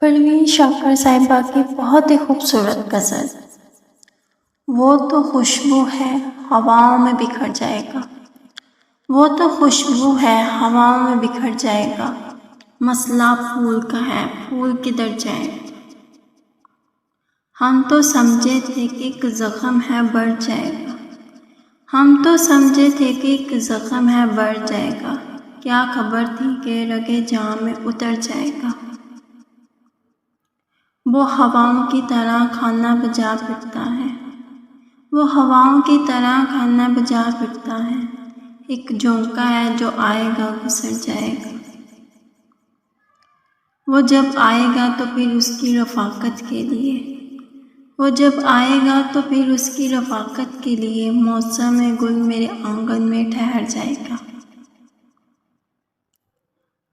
پروین شاکر صاحبہ کی بہت ہی خوبصورت غزل۔ وہ تو خوشبو ہے ہواؤں میں بکھر جائے گا، وہ تو خوشبو ہے ہواؤں میں بکھر جائے گا، مسئلہ پھول کا ہے پھول کدھر جائے گا۔ ہم تو سمجھے تھے کہ ایک زخم ہے بڑھ جائے گا، ہم تو سمجھے تھے کہ ایک زخم ہے بڑھ جائے گا، کیا خبر تھی کہ رگے جاں میں اتر جائے گا۔ وہ ہواؤں کی طرح کھانا بجا پھرتا ہے، وہ ہواؤں کی طرح کھانا بجا پھرتا ہے، ایک جھونکا ہے جو آئے گا گزر جائے گا۔ وہ جب آئے گا تو پھر اس کی رفاقت کے لیے، وہ جب آئے گا تو پھر اس کی رفاقت کے لیے موسم گل میرے آنگن میں ٹھہر جائے گا۔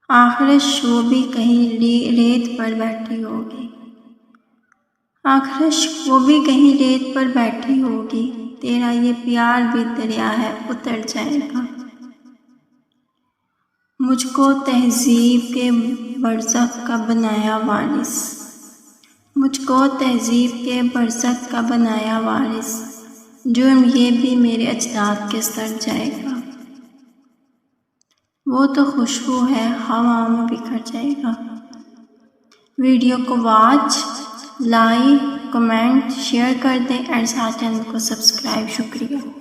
آخرش وہ بھی کہیں ریت پر بیٹھی ہوگی، آخرش وہ بھی کہیں ریت پر بیٹھی ہوگی، تیرا یہ پیار بھی دریا ہے اتر جائے گا۔ مجھ کو تہذیب کے برزخ کا بنایا وارث، مجھ کو تہذیب کے برزخ کا بنایا وارث، جرم یہ بھی میرے اجداد کے سر جائے گا۔ وہ تو خوشبو ہے ہواؤں میں بکھر جائے گا۔ ویڈیو کو واچ، لائک، کمنٹ، شیئر کر دیں اور ساتھ چینل کو سبسکرائب۔ شکریہ۔